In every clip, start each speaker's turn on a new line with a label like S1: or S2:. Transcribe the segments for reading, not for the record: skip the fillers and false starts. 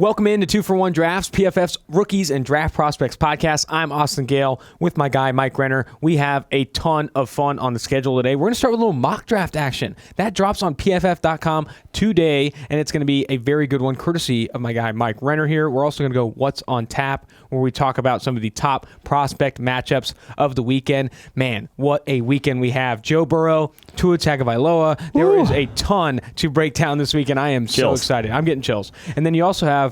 S1: Welcome into 2-for-1 Drafts, PFF's Rookies and Draft Prospects podcast. I'm Austin Gayle with my guy, Mike Renner. We have a ton of fun on the schedule today. We're going to start with a little mock draft action. That drops on PFF.com today, and it's going to be a very good one, courtesy of my guy, Mike Renner here. We're also going to go What's on Tap, where we talk about some of the top prospect matchups of the weekend. Man, what a weekend we have. Joe Burrow, Tua Tagovailoa. There is a ton to break down this week, and I am so excited. I'm getting chills. And then you also have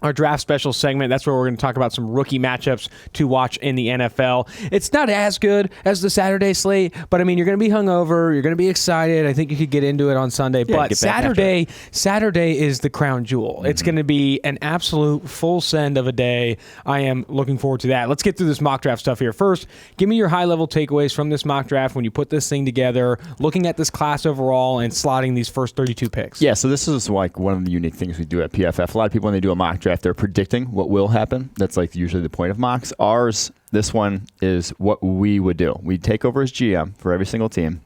S1: our draft special segment. That's where we're going to talk about some rookie matchups to watch in the NFL. It's not as good as the Saturday slate, but I mean, you're going to be hungover. You're going to be excited. I think you could get into it on Sunday. Yeah, but Saturday is the crown jewel. Mm-hmm. It's going to be an absolute full send of a day. I am looking forward to that. Let's get through this mock draft stuff here. First, give me your high-level takeaways from this mock draft when you put this thing together, looking at this class overall and slotting these first 32 picks.
S2: Yeah, so this is like one of the unique things we do at PFF. A lot of people, when they do a mock draft, they're predicting what will happen. That's like usually the point of mocks. Ours, this one is what we would do. We take over as GM for every single team,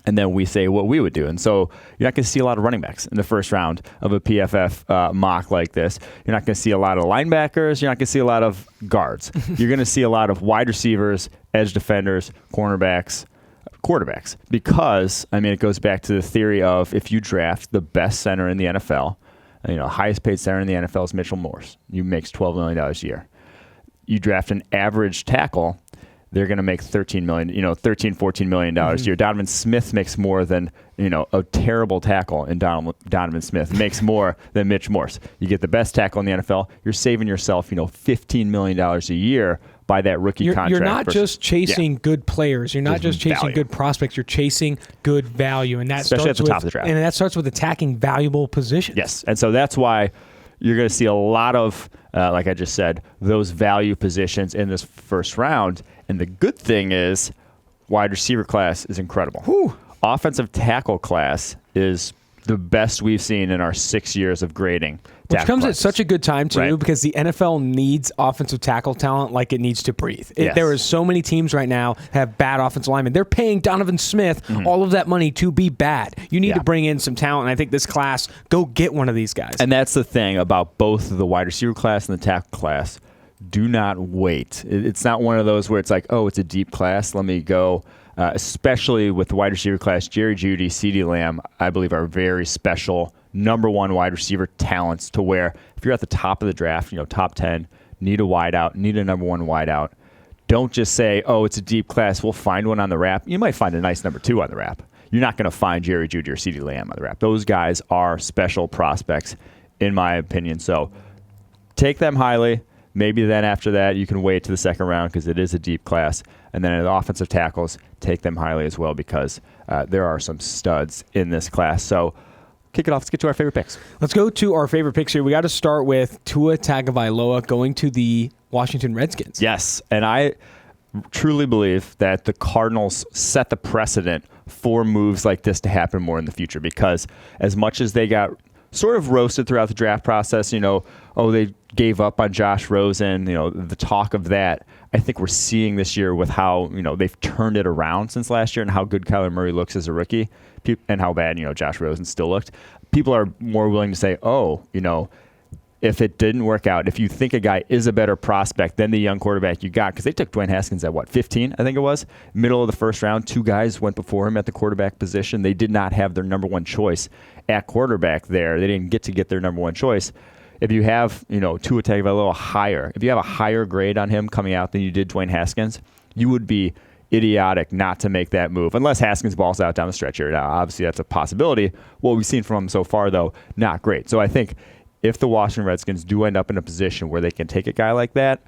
S2: and then we say what we would do. And so you're not going to see a lot of running backs in the first round of a PFF mock like this. You're not going to see a lot of linebackers. You're not going to see a lot of guards. You're going to see a lot of wide receivers, edge defenders, cornerbacks, quarterbacks. Because, I mean, it goes back to the theory of if you draft the best center in the NFL, highest paid center in the NFL is Mitchell Morse. He makes $12 million a year. You draft an average tackle, they're going to make $13 million a year. Donovan Smith makes more than, a terrible tackle in Donovan Smith makes more than Mitch Morse. You get the best tackle in the NFL, you're saving yourself, $15 million a year by that rookie contract.
S1: You're not just chasing good players. You're not just chasing
S2: value.
S1: Good prospects. You're chasing good value. And that
S2: especially
S1: starts
S2: at the top of the draft.
S1: And that starts with attacking valuable positions.
S2: Yes. And so that's why you're going to see a lot of, like I just said, those value positions in this first round. And the good thing is wide receiver class is incredible.
S1: Whew.
S2: Offensive tackle class is the best we've seen in our 6 years of grading.
S1: Which comes at such a good time, too,
S2: right?
S1: Because the NFL needs offensive tackle talent like it needs to breathe.
S2: Yes.
S1: There is so many teams right now have bad offensive linemen. They're paying Donovan Smith all of that money to be bad. You need to bring in some talent, and I think this class, go get one of these guys.
S2: And that's the thing about both the wide receiver class and the tackle class. Do not wait. It's not one of those where it's like, oh, it's a deep class, let me go. Especially with the wide receiver class, Jerry Jeudy, CeeDee Lamb, I believe are very special number one wide receiver talents to where if you're at the top of the draft, top 10, need a wideout, need a number one wideout. Don't just say, oh, it's a deep class, we'll find one on the wrap. You might find a nice number two on the wrap. You're not going to find Jerry Jeudy or CeeDee Lamb on the wrap. Those guys are special prospects, in my opinion. So take them highly. Maybe then after that, you can wait to the second round because it is a deep class. And then in the offensive tackles, take them highly as well because there are some studs in this class. So kick it off. Let's get to our favorite picks.
S1: Let's go to our favorite picks here. We got to start with Tua Tagovailoa going to the Washington Redskins.
S2: Yes, and I truly believe that the Cardinals set the precedent for moves like this to happen more in the future because as much as they got sort of roasted throughout the draft process, they gave up on Josh Rosen, the talk of that. I think we're seeing this year with how, they've turned it around since last year and how good Kyler Murray looks as a rookie and how bad, Josh Rosen still looked. People are more willing to say, if it didn't work out, if you think a guy is a better prospect than the young quarterback you got, because they took Dwayne Haskins at 15, I think it was, middle of the first round. Two guys went before him at the quarterback position. They did not have their number one choice at quarterback there. They didn't get to get their number one choice. If you have, Tua Tagovailoa higher, if you have a higher grade on him coming out than you did Dwayne Haskins, you would be idiotic not to make that move, unless Haskins balls out down the stretch here. Now, obviously, that's a possibility. What we've seen from him so far, though, not great. So I think if the Washington Redskins do end up in a position where they can take a guy like that,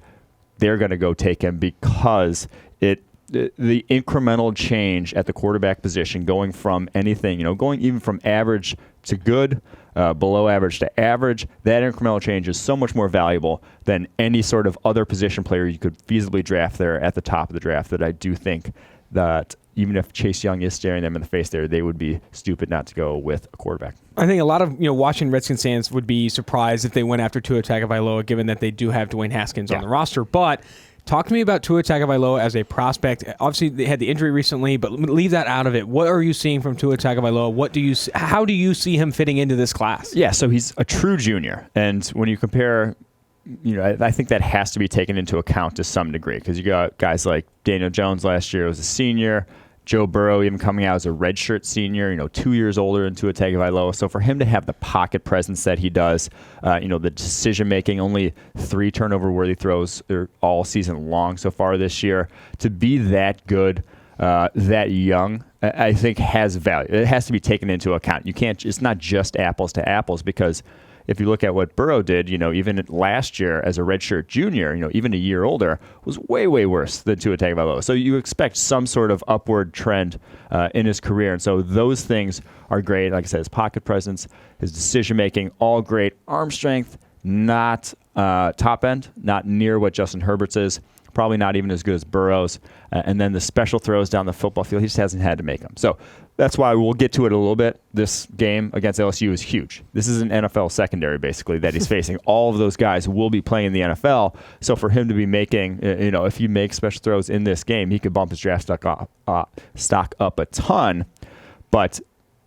S2: they're going to go take him because the incremental change at the quarterback position going from anything, going even from average to good, below average to average, that incremental change is so much more valuable than any sort of other position player you could feasibly draft there at the top of the draft that I do think that even if Chase Young is staring them in the face there, they would be stupid not to go with a quarterback.
S1: I think a lot of Washington Redskins fans would be surprised if they went after Tua Tagovailoa, given that they do have Dwayne Haskins on the roster. But Talk to me about Tua Tagovailoa as a prospect. Obviously, they had the injury recently, but leave that out of it. What are you seeing from Tua Tagovailoa? How do you see him fitting into this class?
S2: Yeah, so he's a true junior. And when you compare, I think that has to be taken into account to some degree because you got guys like Daniel Jones last year was a senior. Joe Burrow even coming out as a redshirt senior, 2 years older than Tua Tagovailoa. So for him to have the pocket presence that he does, the decision-making, only 3 turnover-worthy throws all season long so far this year, to be that good, that young, I think has value. It has to be taken into account. It's not just apples to apples because if you look at what Burrow did, even last year as a redshirt junior, even a year older, was way, way worse than Tua Tagovailoa. So you expect some sort of upward trend in his career. And so those things are great. Like I said, his pocket presence, his decision-making, all great. Arm strength, not top end, not near what Justin Herbert's is. Probably not even as good as Burrow's. And then the special throws down the football field, he just hasn't had to make them. So that's why we'll get to it a little bit. This game against LSU is huge. This is an NFL secondary, basically, that he's facing. All of those guys will be playing in the NFL. So for him to be making, if he makes special throws in this game, he could bump his draft stock up a ton. But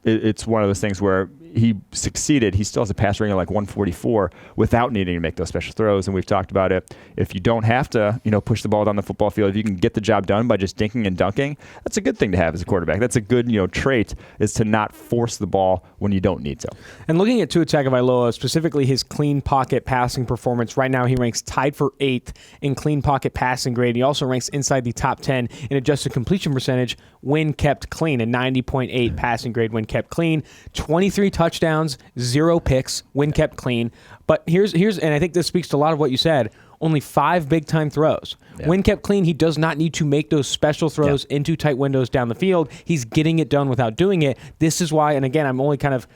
S2: it's one of those things where he succeeded. He still has a pass rating of like 144 without needing to make those special throws. And we've talked about it. If you don't have to, push the ball down the football field, if you can get the job done by just dinking and dunking, that's a good thing to have as a quarterback. That's a good, trait is to not force the ball when you don't need to. And
S1: looking at Tua Tagovailoa, specifically his clean pocket passing performance, right now he ranks tied for 8th in clean pocket passing grade. He also ranks inside the top 10 in adjusted completion percentage when kept clean, a 90.8 passing grade when kept clean, 23 touchdowns, 0 picks when kept clean. But here's and I think this speaks to a lot of what you said, only 5 big-time throws. Yeah. When kept clean, he does not need to make those special throws into tight windows down the field. He's getting it done without doing it. This is why, and again, I'm only kind of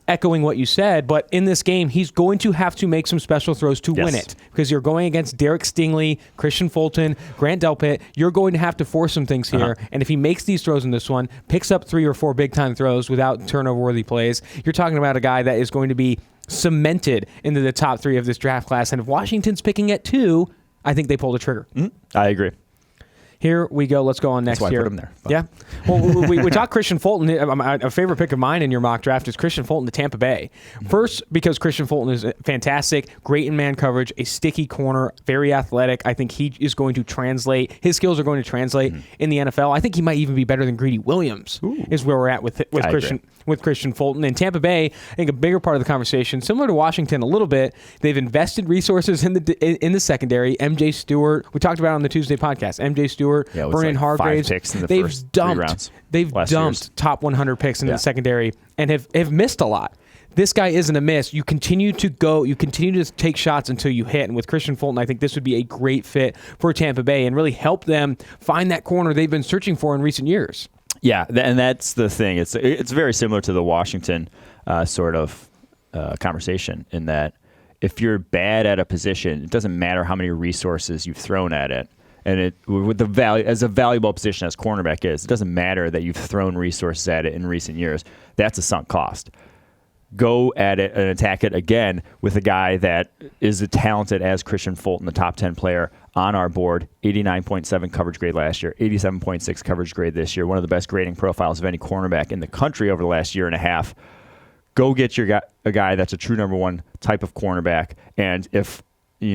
S1: echoing what you said, but in this game, he's going to have to make some special throws to win it because you're going against Derek Stingley, Christian Fulton, Grant Delpit. You're going to have to force some things here, and if he makes these throws in this one, picks up 3 or 4 big-time throws without turnover-worthy plays, you're talking about a guy that is going to be cemented into the top 3 of this draft class, and if Washington's picking at 2, I think they pull the trigger.
S2: I agree.
S1: Here we go. Let's go on next
S2: year. That's why I put him there.
S1: Yeah. Well, we talked Christian Fulton. A favorite pick of mine in your mock draft is Christian Fulton to Tampa Bay. First, because Christian Fulton is fantastic, great in man coverage, a sticky corner, very athletic. I think he is going to translate. His skills are going to translate in the NFL. I think he might even be better than Grady Williams. Is where we're at with Christian Fulton. And Tampa Bay, I think a bigger part of the conversation, similar to Washington a little bit, they've invested resources in the secondary. MJ Stewart, we talked about it on the Tuesday podcast. MJ Stewart, Vernon Hargraves,
S2: 5 picks in the first 3 rounds.
S1: They've dumped top 100 picks into the secondary and have missed a lot. This guy isn't a miss. You continue to go. You continue to take shots until you hit. And with Christian Fulton, I think this would be a great fit for Tampa Bay and really help them find that corner they've been searching for in recent years.
S2: Yeah, and that's the thing. It's very similar to the Washington sort of conversation in that if you're bad at a position, it doesn't matter how many resources you've thrown at it. And with the value as a valuable position as cornerback is, it doesn't matter that you've thrown resources at it in recent years. That's a sunk cost. Go at it and attack it again with a guy that is as talented as Christian Fulton, the top 10 player on our board, 89.7 coverage grade last year, 87.6 coverage grade this year, one of the best grading profiles of any cornerback in the country over the last year and a half. Go get a guy that's a true number 1 type of cornerback. And if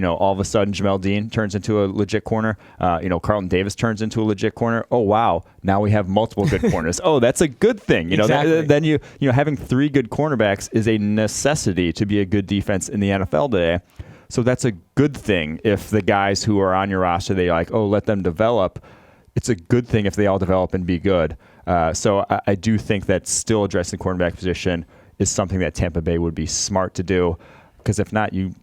S2: all of a sudden Jamel Dean turns into a legit corner, Carlton Davis turns into a legit corner. Oh, wow. Now we have multiple good corners. Oh, that's a good thing.
S1: Exactly.
S2: Then having 3 good cornerbacks is a necessity to be a good defense in the NFL today. So that's a good thing if the guys who are on your roster, let them develop. It's a good thing if they all develop and be good. So I do think that still addressing the cornerback position is something that Tampa Bay would be smart to do, because if not, you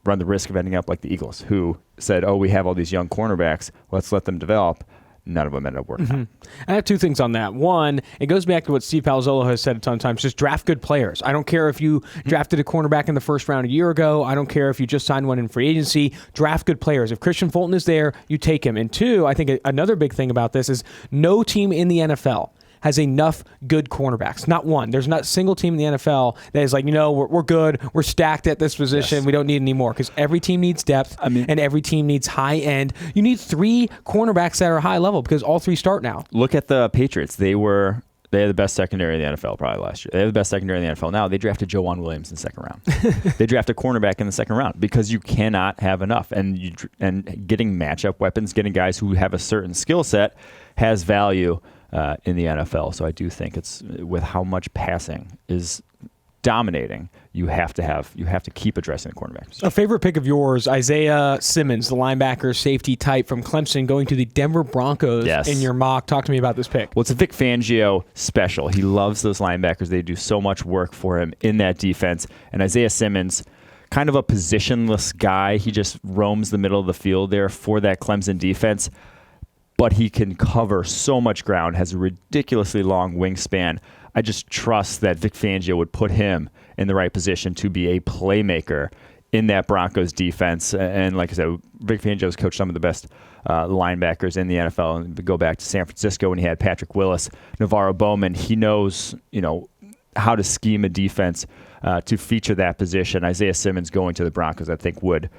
S2: run the risk of ending up like the Eagles, who said, we have all these young cornerbacks, let's let them develop. None of them ended up working out.
S1: I have 2 things on that. One, it goes back to what Steve Palazzolo has said a ton of times, just draft good players. I don't care if you drafted a cornerback in the first round a year ago. I don't care if you just signed one in free agency. Draft good players. If Christian Fulton is there, you take him. And 2, I think another big thing about this is no team in the NFL has enough good cornerbacks. Not one. There's not a single team in the NFL that is like, we're good. We're stacked at this position. Yes. We don't need any more, because every team needs depth and every team needs high end. You need 3 cornerbacks that are high level, because all 3 start now.
S2: Look at the Patriots. They had the best secondary in the NFL probably last year. They have the best secondary in the NFL now. They drafted Joanne Williams in the second round. They drafted cornerback in the second round, because you cannot have enough. And getting matchup weapons, getting guys who have a certain skill set has value in the NFL. So I do think it's, with how much passing is dominating, you have to keep addressing the cornerbacks.
S1: A favorite pick of yours, Isaiah Simmons, the linebacker safety type from Clemson, going to the Denver Broncos in your mock. Talk to me about this pick.
S2: Well, it's a Vic Fangio special. He loves those linebackers. They do so much work for him in that defense. And Isaiah Simmons, kind of a positionless guy. He just roams the middle of the field there for that Clemson defense. But he can cover so much ground, has a ridiculously long wingspan. I just trust that Vic Fangio would put him in the right position to be a playmaker in that Broncos defense. And like I said, Vic Fangio has coached some of the best linebackers in the NFL. And go back to San Francisco when he had Patrick Willis, Navarro Bowman. He knows, how to scheme a defense to feature that position. Isaiah Simmons going to the Broncos, I think, would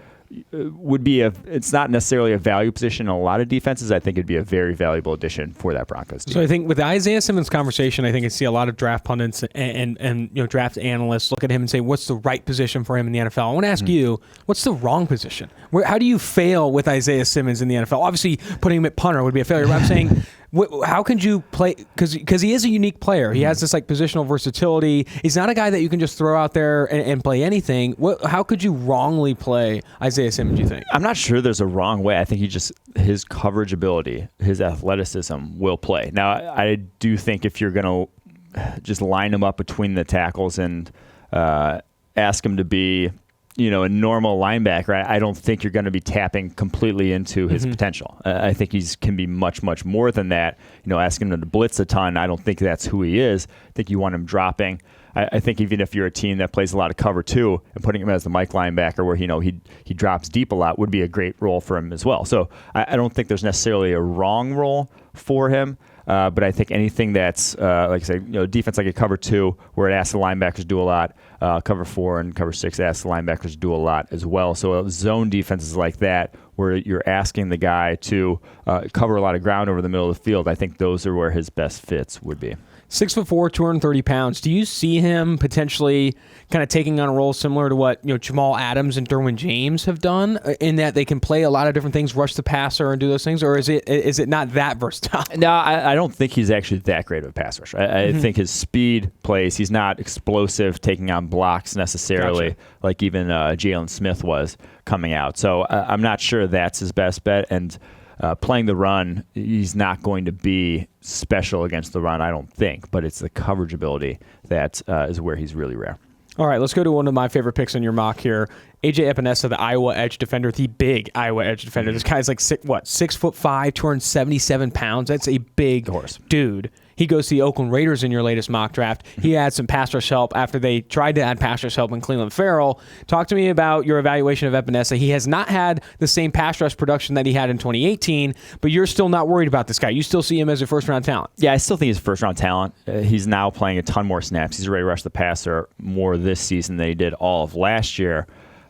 S2: be it's not necessarily a value position in a lot of defenses. I think it'd be a very valuable addition for that Broncos team.
S1: So I think with the Isaiah Simmons conversation, I think I see a lot of draft pundits and draft analysts look at him and say, what's the right position for him in the NFL? I want to ask you, what's the wrong position? How do you fail with Isaiah Simmons in the NFL? Obviously, putting him at punter would be a failure. But I'm saying, how can you play? Because he is a unique player. He has this positional versatility. He's not a guy that you can just throw out there and play anything. How could you wrongly play Isaiah Simmons, you think?
S2: I'm not sure there's a wrong way. I think his coverage ability, his athleticism will play. Now, I do think if you're going to just line him up between the tackles and ask him to be a normal linebacker, I don't think you're going to be tapping completely into his potential. I think he can be much, much more than that. Asking him to blitz a ton, I don't think that's who he is. I think you want him dropping. I think even if you're a team that plays a lot of cover 2 and putting him as the Mike linebacker where he drops deep a lot would be a great role for him as well. So I don't think there's necessarily a wrong role for him. But I think anything that's, like I say, defense like a cover 2 where it asks the linebackers do a lot, cover 4 and cover 6 asks the linebackers do a lot as well. So zone defenses like that where you're asking the guy to cover a lot of ground over the middle of the field, I think those are where his best fits would be.
S1: 6'4", 230 pounds. Do you see him potentially kind of taking on a role similar to what Jamal Adams and Derwin James have done, in that they can play a lot of different things, rush the passer and do those things, or is it not that versatile?
S2: No, I don't think he's actually that great of a pass rusher. I think his speed plays. He's not explosive, taking on blocks necessarily, like even Jalen Smith was coming out. So I'm not sure that's his best bet. And playing the run, he's not going to be special against the run, I don't think, but it's the coverage ability that is where he's really rare.
S1: All right, let's go to one of my favorite picks in your mock here. AJ Epinesa, the Iowa edge defender, the big Iowa edge defender. This guy's like 6'5", 277 pounds. That's a big dude. He goes to the Oakland Raiders in your latest mock draft. He had some pass rush help after they tried to add pass rush help in Cleveland Farrell. Talk to me about your evaluation of Epinesa. He has not had the same pass rush production that he had in 2018, but you're still not worried about this guy. You still see him as a first-round talent.
S2: Yeah, I still think he's a first-round talent. He's now playing a ton more snaps. He's ready to rush the passer more this season than he did all of last year.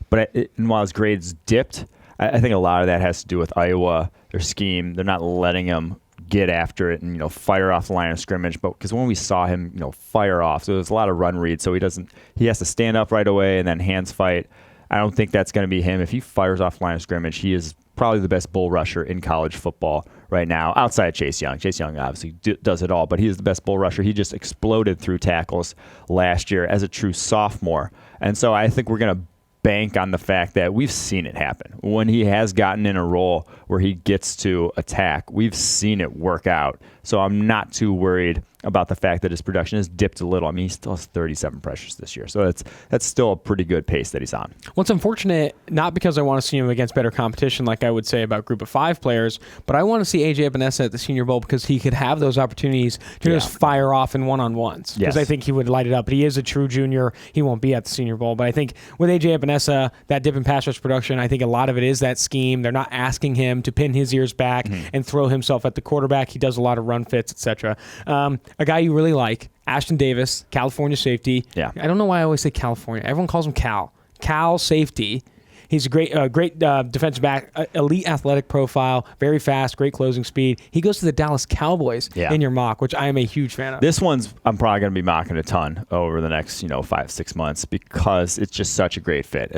S2: But while his grades dipped, I think a lot of that has to do with Iowa, their scheme. They're not letting him get after it and fire off the line of scrimmage, but because when we saw him fire off, so there's a lot of run reads, so he has to stand up right away and then hands fight. I don't think that's going to be him. If he fires off the line of scrimmage, he is probably the best bull rusher in college football right now, outside of Chase Young. Chase Young obviously does it all, but he is the best bull rusher. He just exploded through tackles last year as a true sophomore, and so I think we're going to bank on the fact that we've seen it happen. When he has gotten in a role where he gets to attack, we've seen it work out. So I'm not too worried about the fact that his production has dipped a little. I mean, he still has 37 pressures this year. So that's still a pretty good pace that he's on.
S1: Well, it's unfortunate, not because I want to see him against better competition like I would say about Group of 5 players, but I want to see AJ Epinesa at the Senior Bowl because he could have those opportunities to just fire off in one-on-ones. Because I think he would light it up. But he is a true junior. He won't be at the Senior Bowl. But I think with AJ Epinesa, that dip in pass rush production, I think a lot of it is that scheme. They're not asking him to pin his ears back and throw himself at the quarterback. He does a lot of run fits, etc. A guy you really like, Ashton Davis, California safety.
S2: Yeah.
S1: I don't know why I always say California. Everyone calls him Cal. Cal safety. He's a great defensive back, elite athletic profile, very fast, great closing speed. He goes to the Dallas Cowboys in your mock, which I am a huge fan of.
S2: This one's I'm probably going to be mocking a ton over the next 5-6 months because it's just such a great fit.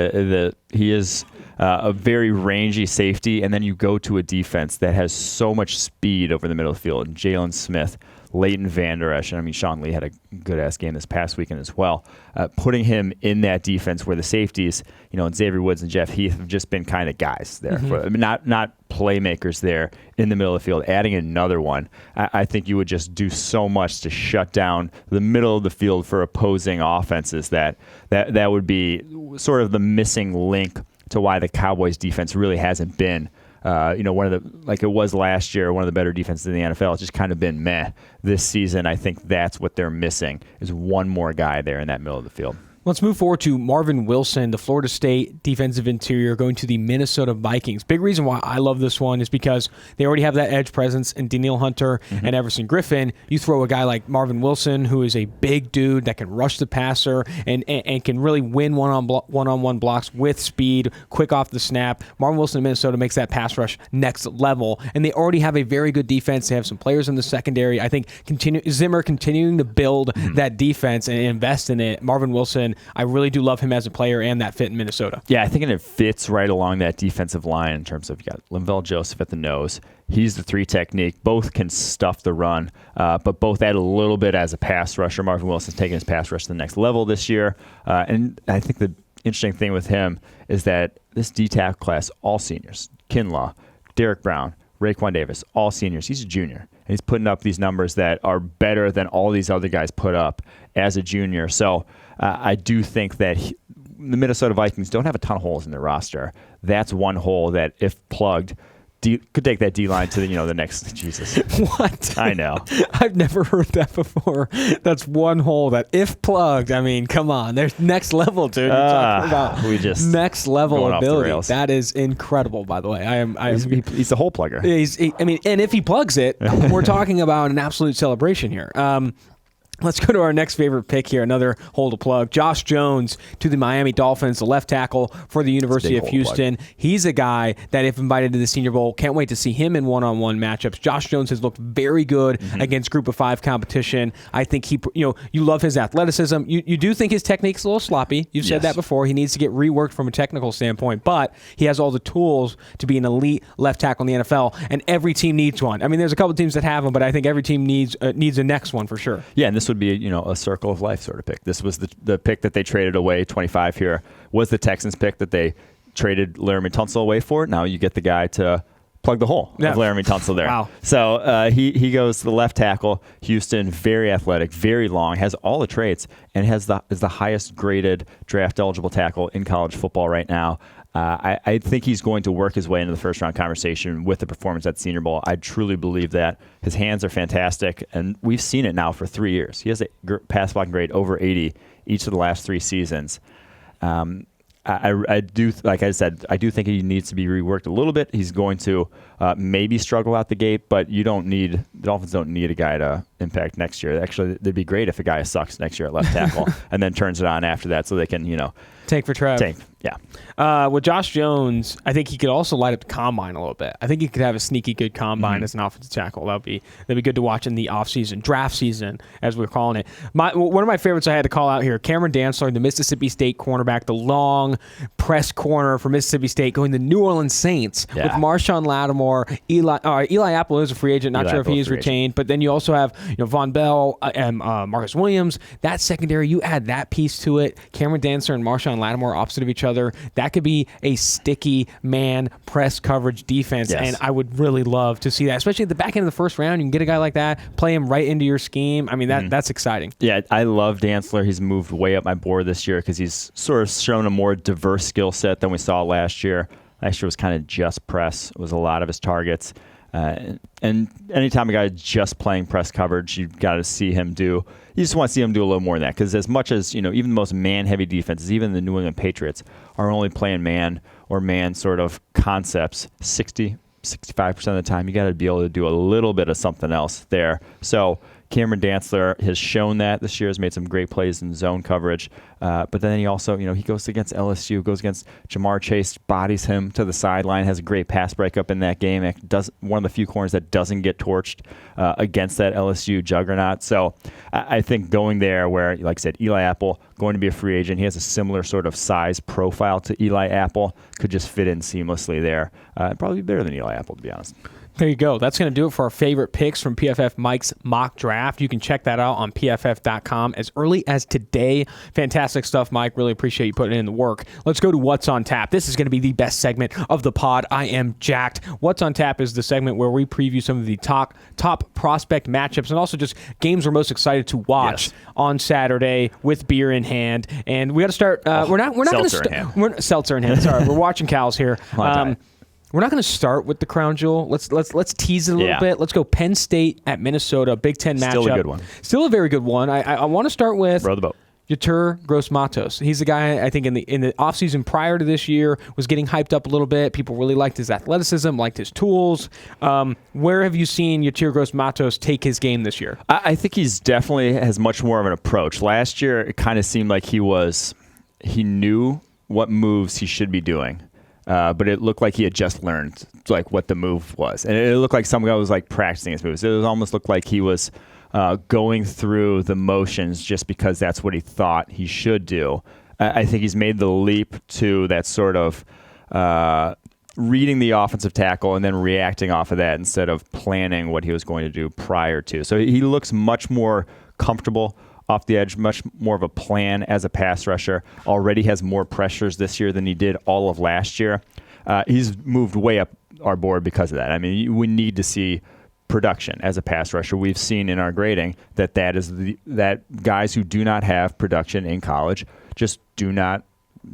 S2: He is a very rangy safety, and then you go to a defense that has so much speed over the middle of the field. Jalen Smith, Leighton Vander Esch, and I mean, Sean Lee had a good-ass game this past weekend as well. Putting him in that defense where the safeties, and Xavier Woods and Jeff Heath have just been kind of guys there. Not playmakers there in the middle of the field. Adding another one, I think you would just do so much to shut down the middle of the field for opposing offenses that would be sort of the missing link to why the Cowboys defense really hasn't been one of the, like it was last year, one of the better defenses in the NFL. It's just kind of been meh this season. I think that's what they're missing is one more guy there in that middle of the field.
S1: Let's move forward to Marvin Wilson, the Florida State defensive interior, going to the Minnesota Vikings. Big reason why I love this one is because they already have that edge presence in Danielle Hunter and Everson Griffin. You throw a guy like Marvin Wilson, who is a big dude that can rush the passer and can really win one-on-one blocks with speed, quick off the snap. Marvin Wilson in Minnesota makes that pass rush next level, and they already have a very good defense. They have some players in the secondary. I think Zimmer continuing to build that defense and invest in it. Marvin Wilson, I really do love him as a player and that fit in Minnesota.
S2: Yeah, I think it fits right along that defensive line in terms of you got Linval Joseph at the nose. He's the 3 technique. Both can stuff the run, but both add a little bit as a pass rusher. Marvin Wilson's taking his pass rush to the next level this year. And I think the interesting thing with him is that this D-tackle class, all seniors, Kinlaw, Derek Brown, Raekwon Davis, all seniors. He's a junior. And he's putting up these numbers that are better than all these other guys put up as a junior. So I do think that the Minnesota Vikings don't have a ton of holes in their roster. That's one hole that, if plugged, could take that D-line to the next. Jesus.
S1: What?
S2: I know.
S1: I've never heard that before. That's one hole that, if plugged, I mean, come on. There's next level, dude. You're talking about next level ability. That is incredible, by the way.
S2: He's a hole plugger.
S1: And if he plugs it, we're talking about an absolute celebration here. Let's go to our next favorite pick here, another hole to plug. Josh Jones to the Miami Dolphins, the left tackle for the University of Houston. He's a guy that, if invited to the Senior Bowl, can't wait to see him in one-on-one matchups. Josh Jones has looked very good against Group of 5 competition. I think you love his athleticism. You do think his technique's a little sloppy. You've said that before. He needs to get reworked from a technical standpoint, but he has all the tools to be an elite left tackle in the NFL, and every team needs one. I mean, there's a couple teams that have them, but I think every team needs a next one for sure.
S2: Yeah, and this would be a circle of life sort of pick. This was the pick that they traded away. 25 here was the Texans pick that they traded Laramie Tunsil away for. Now you get the guy to plug the hole of Laramie Tunsil there.
S1: Wow.
S2: So he goes to the left tackle. Houston, very athletic, very long, has all the traits, and is the highest graded draft eligible tackle in college football right now. I think he's going to work his way into the first-round conversation with the performance at the Senior Bowl. I truly believe that. His hands are fantastic, and we've seen it now for 3 years. He has a pass blocking grade over 80 each of the last 3 seasons. I do, like I said, I do think he needs to be reworked a little bit. He's going to maybe struggle out the gate, but the Dolphins don't need a guy to impact next year. Actually, it'd be great if a guy sucks next year at left tackle and then turns it on after that so they can,
S1: tank for Trev.
S2: Yeah.
S1: With Josh Jones, I think he could also light up the combine a little bit. I think he could have a sneaky good combine as an offensive tackle. That'd be good to watch in the offseason, draft season, as we're calling it. One of my favorites I had to call out here, Cameron Dantzler, the Mississippi State cornerback, the long press corner for Mississippi State, going to New Orleans Saints with Marshawn Lattimore. Eli Apple is a free agent. Not sure if he is retained. But then you also have Von Bell and Marcus Williams. That secondary, you add that piece to it. Cameron Dantzler and Marshawn Lattimore opposite of each other. That could be a sticky man press coverage defense, and I would really love to see that, especially at the back end of the first round. You can get a guy like that, play him right into your scheme. I mean, that's exciting.
S2: Yeah, I love Dantzler. He's moved way up my board this year because he's sort of shown a more diverse skill set than we saw last year. Last year was kind of just press. It was a lot of his targets. And anytime a guy is just playing press coverage, you've got to see him do. You just want to see him do a little more than that, because as much as even the most man-heavy defenses, even the New England Patriots, are only playing man or man sort of concepts 60 65% of the time, you got to be able to do a little bit of something else there. So Cameron Dantzler has shown that this year, has made some great plays in zone coverage. But then he also, he goes against LSU, goes against Jamar Chase, bodies him to the sideline, has a great pass breakup in that game. One of the few corners that doesn't get torched against that LSU juggernaut. So I think going there where, like I said, Eli Apple, going to be a free agent. He has a similar sort of size profile to Eli Apple, could just fit in seamlessly there. Probably better than Eli Apple, to be honest.
S1: There you go. That's going to do it for our favorite picks from PFF Mike's mock draft. You can check that out on PFF.com as early as today. Fantastic stuff, Mike. Really appreciate you putting in the work. Let's go to What's on Tap. This is going to be the best segment of the pod. I am jacked. What's on Tap is the segment where we preview some of the top prospect matchups and also just games we're most excited to watch on Saturday with beer in hand. And we got to start. We're not going to start. Seltzer in hand. Sorry, we're watching cows here. We're not going to start with the crown jewel. Let's tease it a little bit. Let's go Penn State at Minnesota, Big Ten matchup.
S2: Still a good one.
S1: Still a very good one. I want to start with
S2: row the boat.
S1: Yetur Gross-Matos. He's the guy I think in the offseason prior to this year was getting hyped up a little bit. People really liked his athleticism, liked his tools. Where have you seen Yetur Gross-Matos take his game this year?
S2: I think he's definitely has much more of an approach. Last year, it kind of seemed like he knew what moves he should be doing. But it looked like he had just learned like what the move was, and it looked like some guy was like practicing his moves. It almost looked like he was going through the motions just because that's what he thought he should do. I think he's made the leap to that sort of reading the offensive tackle and then reacting off of that instead of planning what he was going to do prior to. So he looks much more comfortable off the edge, much more of a plan as a pass rusher. Already has more pressures this year than he did all of last year. He's moved way up our board because of that. I mean, we need to see production as a pass rusher. We've seen in our grading that guys who do not have production in college just do not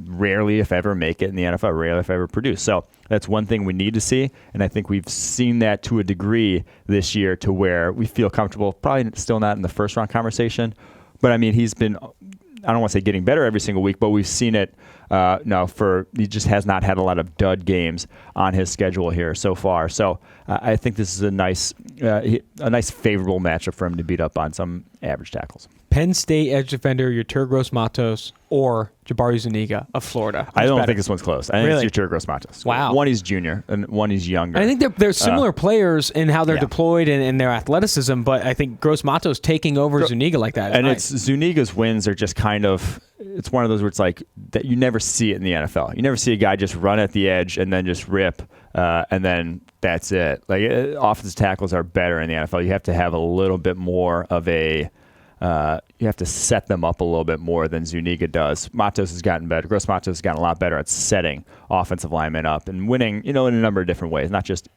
S2: rarely, if ever, make it in the NFL, rarely, if ever, produce. So that's one thing we need to see, and I think we've seen that to a degree this year to where we feel comfortable, probably still not in the first-round conversation, but, I mean, he's been, I don't want to say getting better every single week, but we've seen it he just has not had a lot of dud games on his schedule here so far. So I think this is a nice favorable matchup for him to beat up on some average tackles.
S1: Penn State edge defender Yetur Gross-Matos or Jabari Zuniga of Florida.
S2: I don't think this one's close. I think it's Yetur Gross-Matos.
S1: Wow.
S2: One is junior and one is younger.
S1: I think they're similar players in how they're deployed and their athleticism, but I think Gross-Matos taking over Zuniga like that is nice.
S2: It's Zuniga's wins are just kind of, it's one of those where it's like that you never see it in the NFL. You never see a guy just run at the edge and then just rip and then that's it. Like offensive tackles are better in the NFL. You have to have a little bit more of a you have to set them up a little bit more than Zuniga does. Matos has gotten better. Gross-Matos has gotten a lot better at setting offensive linemen up and winning, in a number of different ways. Not just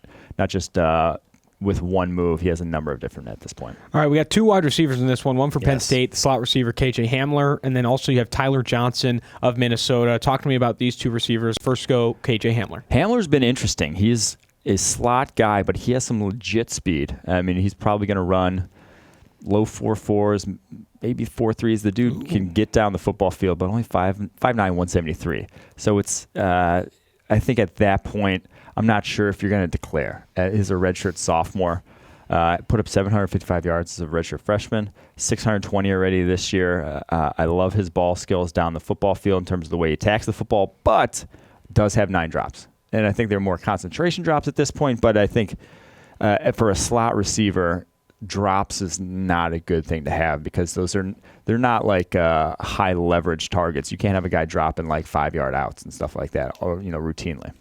S2: with one move. He has a number of different at this point.
S1: All right, we got two wide receivers in this one. One for Penn State, the slot receiver KJ Hamler, and then also you have Tyler Johnson of Minnesota. Talk to me about these two receivers. First go KJ Hamler.
S2: Hamler's been interesting. He's a slot guy, but he has some legit speed. I mean, he's probably going to run low 4.4s, maybe 4.3s. The dude can get down the football field, but only 5'9", 173. So it's, I think at that point, I'm not sure if you're going to declare. He's a redshirt sophomore. Put up 755 yards as a redshirt freshman, 620 already this year. I love his ball skills down the football field in terms of the way he attacks the football, but does have 9 drops. And I think they're more concentration drops at this point, but I think for a slot receiver, drops is not a good thing to have because they're not like high leverage targets. You can't have a guy dropping like 5-yard outs and stuff like that, or routinely.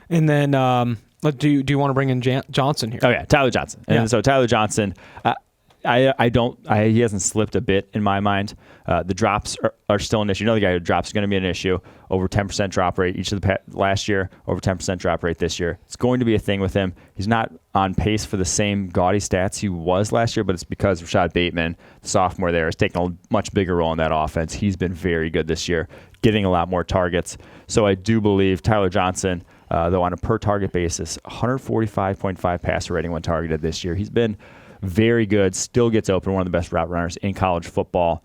S2: And
S1: then do you want to bring in Johnson here?
S2: Oh yeah, Tyler Johnson. And so Tyler Johnson, he hasn't slipped a bit in my mind. The drops are still an issue. The guy who drops is going to be an issue. Over 10% drop rate each of the last year, over 10% drop rate this year. It's going to be a thing with him. He's not on pace for the same gaudy stats he was last year, but it's because Rashad Bateman, the sophomore there, has taken a much bigger role in that offense. He's been very good this year, getting a lot more targets. So I do believe Tyler Johnson, though on a per-target basis, 145.5 passer rating when targeted this year. He's been very good, still gets open, one of the best route runners in college football.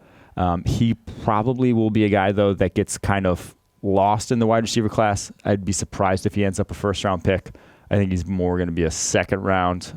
S2: He probably will be a guy, though, that gets kind of lost in the wide receiver class. I'd be surprised if he ends up a first-round pick. I think he's more going to be a second round,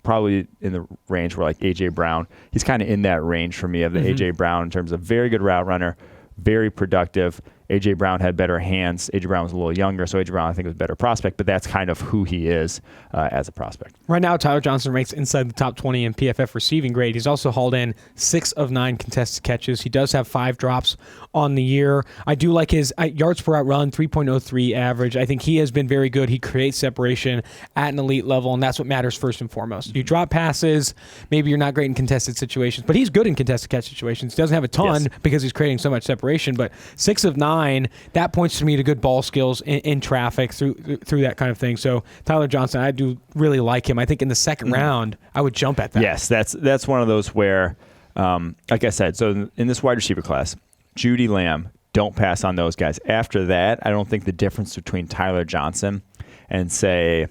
S2: probably in the range where like A.J. Brown. He's kind of in that range for me of the A.J. Brown in terms of very good route runner, very productive. A.J. Brown had better hands. A.J. Brown was a little younger, so A.J. Brown, I think, was a better prospect, but that's kind of who he is as a prospect.
S1: Right now, Tyler Johnson ranks inside the top 20 in PFF receiving grade. He's also hauled in 6 of 9 contested catches. He does have 5 drops on the year. I do like his yards per out run, 3.03 average. I think he has been very good. He creates separation at an elite level, and that's what matters first and foremost. You drop passes, maybe you're not great in contested situations, but he's good in contested catch situations. He doesn't have a ton because he's creating so much separation, but 6 of 9, that points to me to good ball skills in traffic through that kind of thing. So Tyler Johnson, I do really like him. I think in the second round, I would jump at that.
S2: Yes, that's one of those where, like I said, so in this wide receiver class, Judy, Lamb, don't pass on those guys. After that, I don't think the difference between Tyler Johnson and, say,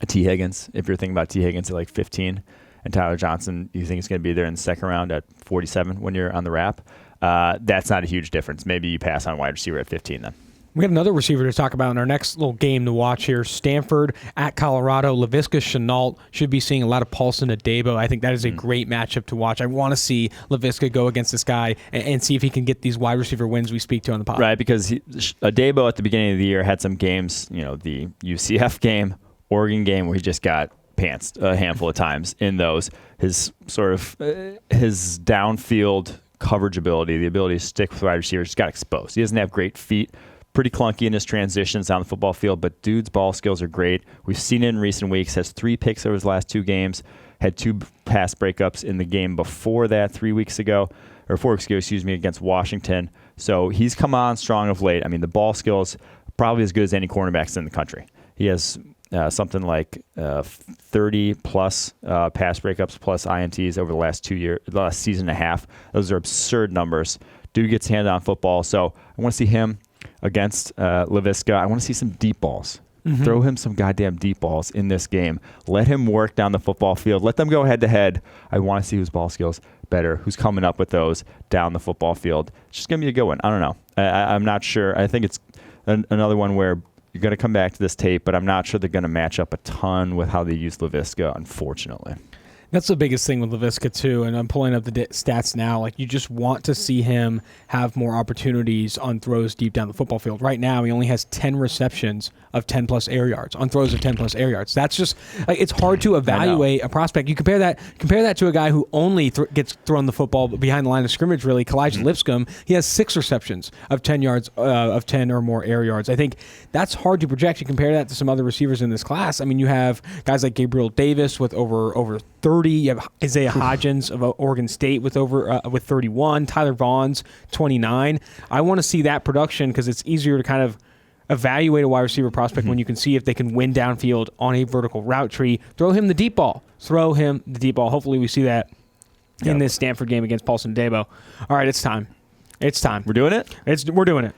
S2: a T. Higgins, if you're thinking about T. Higgins at like 15, and Tyler Johnson, you think he's going to be there in the second round at 47 when you're on the wrap, that's not a huge difference. Maybe you pass on wide receiver at 15 then.
S1: We got another receiver to talk about in our next little game to watch here. Stanford at Colorado. Laviska Shenault should be seeing a lot of Paulson Adebo. I think that is a great matchup to watch. I want to see Laviska go against this guy and see if he can get these wide receiver wins we speak to on the pod.
S2: Right, because Adebo at the beginning of the year had some games, the UCF game, Oregon game, where he just got pantsed a handful of times in those. His downfield coverage ability, the ability to stick with wide receivers, just got exposed. He doesn't have great feet. Pretty clunky in his transitions down the football field, but dude's ball skills are great. We've seen it in recent weeks. Has 3 picks over his last 2 games. Had 2 pass breakups in the game before that 4 weeks ago, against Washington. So he's come on strong of late. I mean, the ball skills probably as good as any cornerbacks in the country. He has something like 30-plus pass breakups plus INTs over the last season and a half. Those are absurd numbers. Dude gets hand-on football. So I want to see him against Laviska. I want to see some deep balls. Throw him some goddamn deep balls in this game. Let him work down the football field. Let them go head-to-head. I want to see whose ball skills better, who's coming up with those down the football field. It's just going to be a good one. I don't know. I'm not sure. I think it's another one where you're going to come back to this tape, but I'm not sure they're going to match up a ton with how they use Laviska, unfortunately.
S1: That's the biggest thing with Laviska, too, and I'm pulling up the stats now. Like, you just want to see him have more opportunities on throws deep down the football field. Right now, he only has 10 receptions of 10-plus air yards, on throws of 10-plus air yards. That's just, it's hard to evaluate a prospect. You compare that to a guy who only gets thrown the football behind the line of scrimmage, really, Kalijah Lipscomb. He has 6 receptions of 10 yards, of 10 or more air yards. I think that's hard to project. You compare that to some other receivers in this class. I mean, you have guys like Gabriel Davis with over 30. You have Isaiah Hodgins of Oregon State with 31. Tyler Vaughn's 29. I want to see that production because it's easier to kind of evaluate a wide receiver prospect when you can see if they can win downfield on a vertical route tree. Throw him the deep ball. Hopefully we see that in this Stanford game against Paulson Adebo. All right, it's time.
S2: We're doing it?
S1: We're doing it.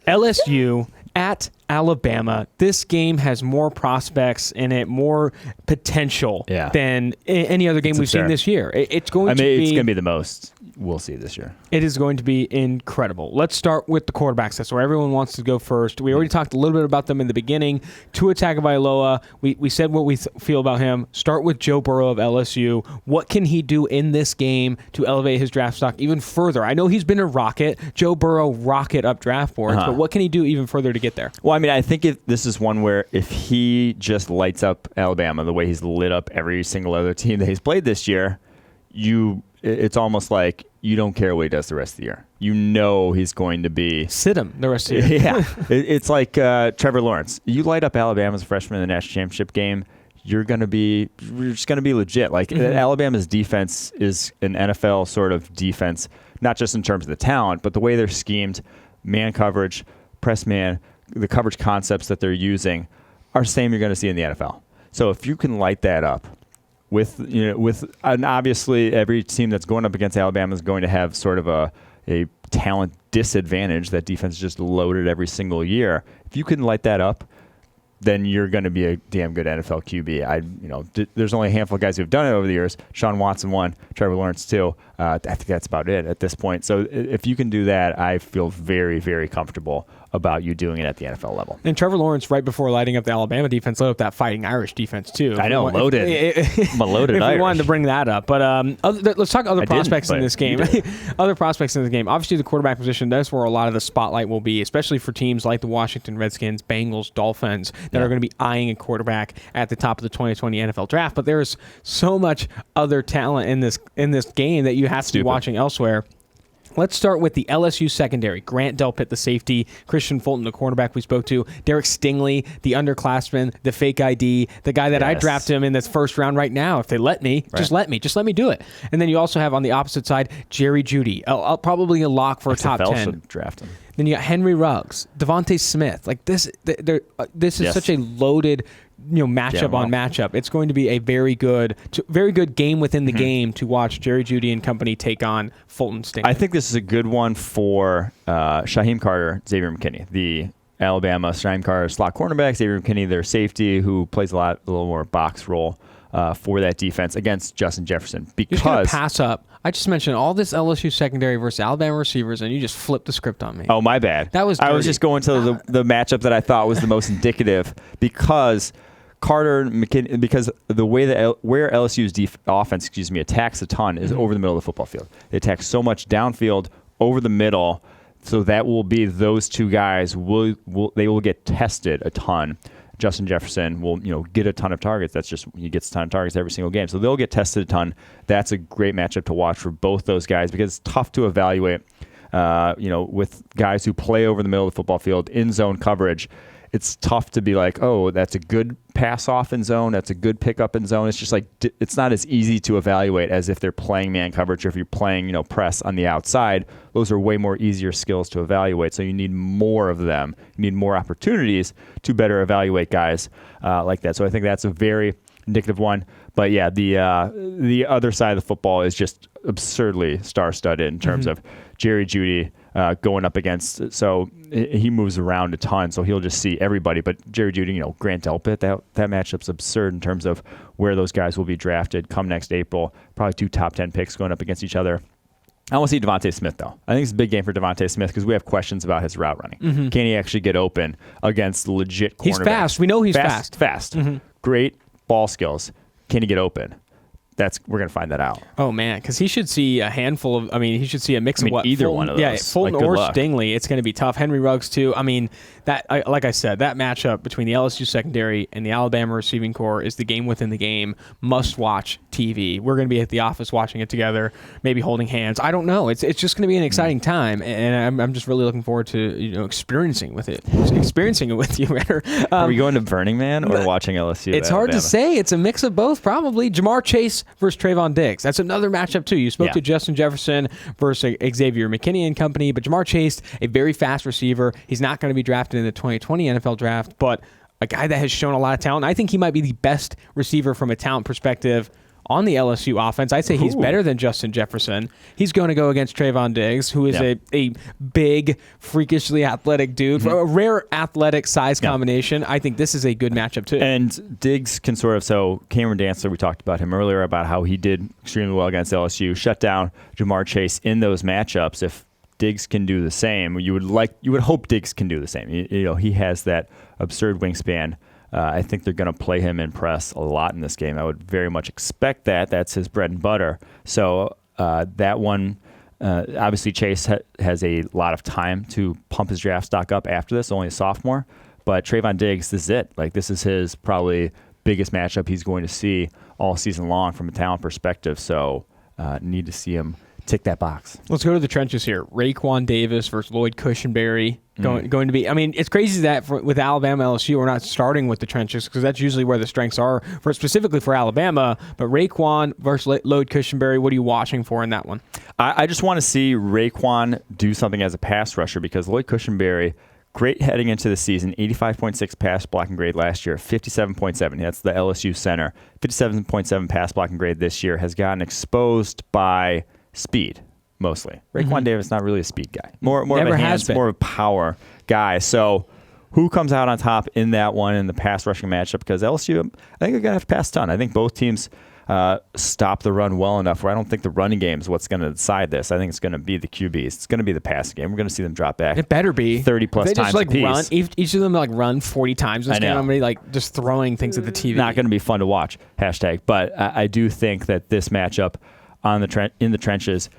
S1: LSU at Alabama. This game has more prospects in it, more potential than any other game we've seen this year. It's going to be the most
S2: we'll see this year.
S1: It is going to be incredible. Let's start with the quarterbacks. That's where everyone wants to go first. We already talked a little bit about them in the beginning. Tua Tagovailoa, we said what we feel about him. Start with Joe Burrow of LSU. What can he do in this game to elevate his draft stock even further? I know he's been a rocket. Joe Burrow rocket up draft boards, but what can he do even further to get there?
S2: Well, I mean, I think this is one where if he just lights up Alabama the way he's lit up every single other team that he's played this year, it's almost like you don't care what he does the rest of the year. You know he's going to be...
S1: Sit him the rest of the year.
S2: Yeah. It's like Trevor Lawrence. You light up Alabama's freshman in the national championship game, you're just going to be legit. Like Alabama's defense is an NFL sort of defense, not just in terms of the talent, but the way they're schemed, man coverage, press man, the coverage concepts that they're using are the same you're going to see in the NFL. So if you can light that up, and obviously every team that's going up against Alabama is going to have sort of a talent disadvantage. That defense is just loaded every single year. If you can light that up, then you're going to be a damn good NFL QB. There's only a handful of guys who've done it over the years. Sean Watson won, Trevor Lawrence too. I think that's about it at this point. So if you can do that, I feel very, very comfortable about you doing it at the NFL level.
S1: And Trevor Lawrence, right before lighting up the Alabama defense, lit up that Fighting Irish defense too.
S2: I know, loaded. I'm a loaded
S1: if
S2: Irish.
S1: we wanted to bring that up. But let's talk other prospects in this game. Other prospects in this game. Obviously, the quarterback position, that's where a lot of the spotlight will be, especially for teams like the Washington Redskins, Bengals, Dolphins, that are going to be eyeing a quarterback at the top of the 2020 NFL draft. But there's so much other talent in this game that you have to be watching elsewhere. Let's start with the LSU secondary. Grant Delpit, the safety, Christian Fulton, the cornerback we spoke to, Derek Stingley, the underclassman, the fake ID, the guy that I drafted him in this first round right now. If they let me, just let me do it. And then you also have on the opposite side, Jerry Jeudy, probably a lock for a top 10.
S2: Should draft him.
S1: Then you got Henry Ruggs, Devontae Smith. Like this is such a loaded matchup on matchup. It's going to be a very good game within the game to watch Jerry Jeudy and company take on Fulton Stingley.
S2: I think this is a good one for Shaheem Carter, Xavier McKinney, the Alabama Shaheem Carter slot cornerback, Xavier McKinney, their safety, who plays a little more box role for that defense against Justin Jefferson. Because
S1: you're just gonna pass up. I just mentioned all this LSU secondary versus Alabama receivers, and you just flipped the script on me.
S2: Oh, my bad.
S1: That was dirty.
S2: I was just going to the matchup that I thought was the most indicative because Carter McKinney, because the way that where LSU's offense, attacks a ton is over the middle of the football field. They attack so much downfield over the middle, so that will be those two guys they will get tested a ton. Justin Jefferson will get a ton of targets. That's just he gets a ton of targets every single game, so they'll get tested a ton. That's a great matchup to watch for both those guys because it's tough to evaluate. With guys who play over the middle of the football field in zone coverage. It's tough to be like, oh, that's a good pass off in zone. That's a good pickup in zone. It's just like it's not as easy to evaluate as if they're playing man coverage or if you're playing, press on the outside. Those are way more easier skills to evaluate. So you need more of them. You need more opportunities to better evaluate guys like that. So I think that's a very indicative one. But yeah, the other side of the football is just absurdly star-studded in terms of Jerry Jeudy going up against. So he moves around a ton, so he'll just see everybody. But Jerry Jeudy, Grant Delpit, that matchup's absurd in terms of where those guys will be drafted come next April. Probably 2 top 10 picks going up against each other. I want to see Devontae Smith, though. I think it's a big game for Devontae Smith because we have questions about his route running. Can he actually get open against legit cornerbacks?
S1: He's fast. We know he's fast.
S2: Fast. Great ball skills. Can he get open? We're going to find that out.
S1: Oh, man, because he should see a handful of, he should see a mix of what?
S2: Either Fulton, one of those.
S1: Yeah, Fulton or Stingley. It's going to be tough. Henry Ruggs, too. Like I said, that matchup between the LSU secondary and the Alabama receiving corps is the game within the game. Must-watch TV. We're going to be at the office watching it together, maybe holding hands. I don't know. It's just going to be an exciting time, and I'm just really looking forward to experiencing it with you, Renner.
S2: Are we going to Burning Man or watching LSU?
S1: It's hard to say. It's a mix of both, probably. Jamar Chase versus Trayvon Diggs. That's another matchup, too. You spoke to Justin Jefferson versus Xavier McKinney and company, but Jamar Chase, a very fast receiver. He's not going to be drafted in the 2020 NFL draft, but a guy that has shown a lot of talent. I think he might be the best receiver from a talent perspective on the LSU offense. I'd say he's better than Justin Jefferson. He's going to go against Trayvon Diggs, who is a big, freakishly athletic dude. A rare athletic size combination. I think this is a good matchup, too.
S2: And Diggs can Cameron Dantzler, we talked about him earlier, about how he did extremely well against LSU, shut down Jamar Chase in those matchups. If Diggs can do the same, you would hope Diggs can do the same. He has that absurd wingspan. I think they're going to play him in press a lot in this game. I would very much expect that. That's his bread and butter. So that one, obviously Chase has a lot of time to pump his draft stock up after this, only a sophomore. But Trayvon Diggs, this is it. This is his probably biggest matchup he's going to see all season long from a talent perspective. So need to see him tick that box.
S1: Let's go to the trenches here. Raekwon Davis versus Lloyd Cushenberry. Going to be, it's crazy that with Alabama, LSU, we're not starting with the trenches because that's usually where the strengths are, specifically for Alabama. But Raekwon versus Lloyd Cushenberry, what are you watching for in that one?
S2: I just want to see Raekwon do something as a pass rusher because Lloyd Cushenberry, great heading into the season, 85.6 pass blocking grade last year, 57.7. That's the LSU center. 57.7 pass blocking grade this year, has gotten exposed by speed. Mostly. Raekwon Davis, not really a speed guy. More of a hands, more of a power guy. So who comes out on top in that one in the pass rushing matchup? Because LSU, I think they're going to have to pass a ton. I think both teams stop the run well enough where I don't think the running game is what's going to decide this. I think it's going to be the QBs. It's going to be the passing game. We're going to see them drop back.
S1: It better be
S2: 30-plus times
S1: like
S2: apiece.
S1: run, each of them like run 40 times this game. I'm going to be like just throwing things at the TV.
S2: Not going to be fun to watch. #. But I do think that this matchup on the in the trenches,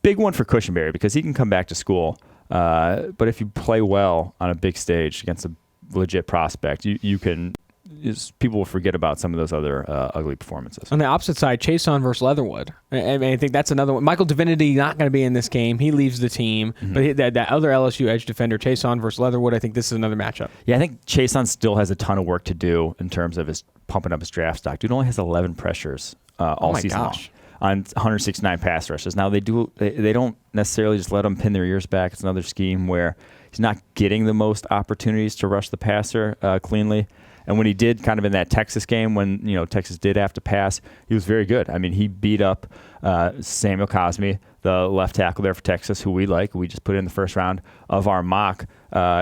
S2: big one for Cushenberry because he can come back to school. But if you play well on a big stage against a legit prospect, you can. People will forget about some of those other ugly performances.
S1: On the opposite side, Chason versus Leatherwood. I think that's another one. Michael Divinity not going to be in this game. He leaves the team. But that other LSU edge defender, Chason versus Leatherwood, I think this is another matchup.
S2: Yeah, I think Chason still has a ton of work to do in terms of his pumping up his draft stock. Dude only has 11 pressures all season long on 169 pass rushes. Now they don't necessarily just let him pin their ears back. It's another scheme where he's not getting the most opportunities to rush the passer cleanly. And when he did, kind of in that Texas game, when Texas did have to pass, he was very good. I mean, he beat up Samuel Cosme, the left tackle there for Texas, who we like. We just put in the first round of our mock.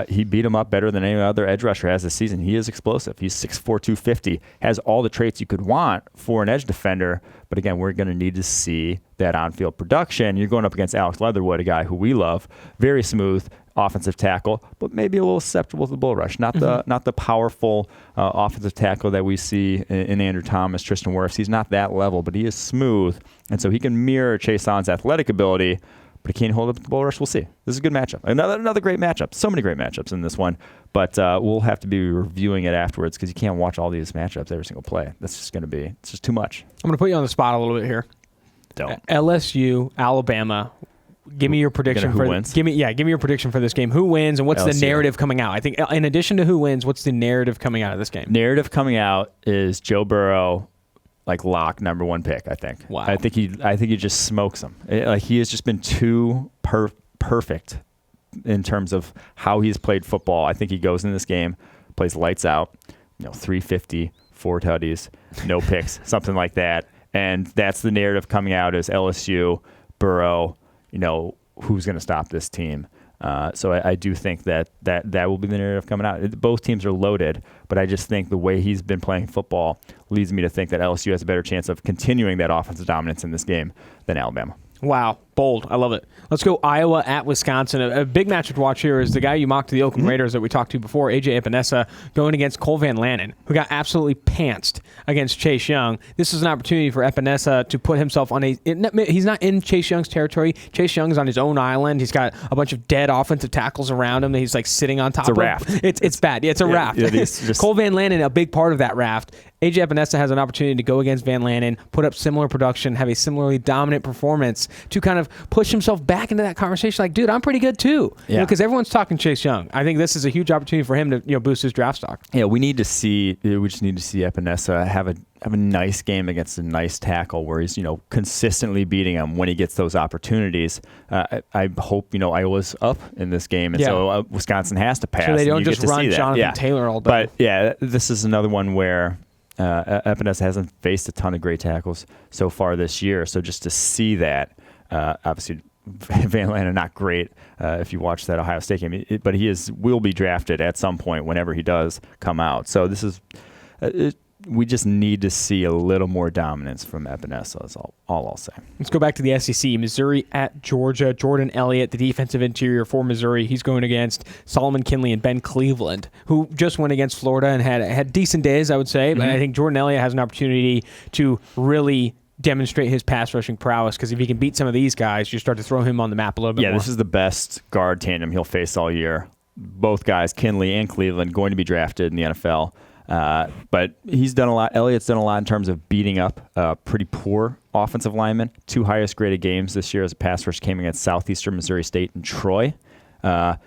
S2: He beat him up better than any other edge rusher has this season. He is explosive. He's 6'4", 250, has all the traits you could want for an edge defender. But again, we're going to need to see that on-field production. You're going up against Alex Leatherwood, a guy who we love, very smooth offensive tackle, but maybe a little susceptible to the bull rush. Not the powerful offensive tackle that we see in Andrew Thomas, Tristan Wirfs. He's not that level, but he is smooth, and so he can mirror Chason's athletic ability, but he can't hold up the bull rush. We'll see. This is a good matchup. Another great matchup. So many great matchups in this one, but we'll have to be reviewing it afterwards because you can't watch all these matchups every single play. That's just going to be it's just too much.
S1: I'm going to put you on the spot a little bit here.
S2: Don't.
S1: LSU, Alabama. Give me your prediction
S2: for wins.
S1: Give me your prediction for this game. Who wins and what's
S2: LSU.
S1: The narrative coming out? I think in addition to who wins, what's the narrative coming out of this game?
S2: Narrative coming out is Joe Burrow, like lock number 1 pick. I think.
S1: Wow.
S2: I think he just smokes him. He has just been too perfect in terms of how he's played football. I think he goes in this game, plays lights out. 350, 4 tutties, no picks, something like that. And that's the narrative coming out is LSU, Burrow. Who's going to stop this team? So I do think that will be the narrative coming out. Both teams are loaded, but I just think the way he's been playing football leads me to think that LSU has a better chance of continuing that offensive dominance in this game than Alabama.
S1: Wow. Bold. I love it. Let's go Iowa at Wisconsin. A big matchup to watch here is the guy you mocked to the Oakland Raiders that we talked to before, A.J. Epinesa, going against Cole Van Lannon, who got absolutely pantsed against Chase Young. This is an opportunity for Epinesa to put himself on he's not in Chase Young's territory. Chase Young's on his own island. He's got a bunch of dead offensive tackles around him that he's like sitting on top of.
S2: It's a raft.
S1: It's bad. Yeah, it's a raft. Cole Van Lannon, a big part of that raft. A.J. Epinesa has an opportunity to go against Van Lannon, put up similar production, have a similarly dominant performance to kind of push himself back into that conversation. Like, dude, I'm pretty good too.
S2: Yeah.
S1: Because everyone's talking Chase Young. I think this is a huge opportunity for him to boost his draft stock.
S2: Yeah, we just need to see Epinesa have a nice game against a nice tackle where he's consistently beating him when he gets those opportunities. I hope Iowa's up in this game, and so Wisconsin has to pass.
S1: So they don't just run Jonathan Taylor all day.
S2: But yeah, this is another one where Epinesa hasn't faced a ton of great tackles so far this year. So just to see that, obviously Van Lannon not great if you watch that Ohio State game, but he will be drafted at some point whenever he does come out. So this is we just need to see a little more dominance from Epinesa. That's all I'll say.
S1: Let's go back to the SEC. Missouri at Georgia. Jordan Elliott, the defensive interior for Missouri. He's going against Solomon Kinley and Ben Cleveland, who just went against Florida and had decent days, I would say. But I think Jordan Elliott has an opportunity to really demonstrate his pass rushing prowess, because if he can beat some of these guys, you start to throw him on the map a little bit more.
S2: Yeah, this is the best guard tandem he'll face all year. Both guys, Kinley and Cleveland, going to be drafted in the NFL. But he's done a lot. Elliott's done a lot in terms of beating up pretty poor offensive linemen. 2 highest graded games this year as a pass rush came against Southeastern Missouri State and Troy. I'm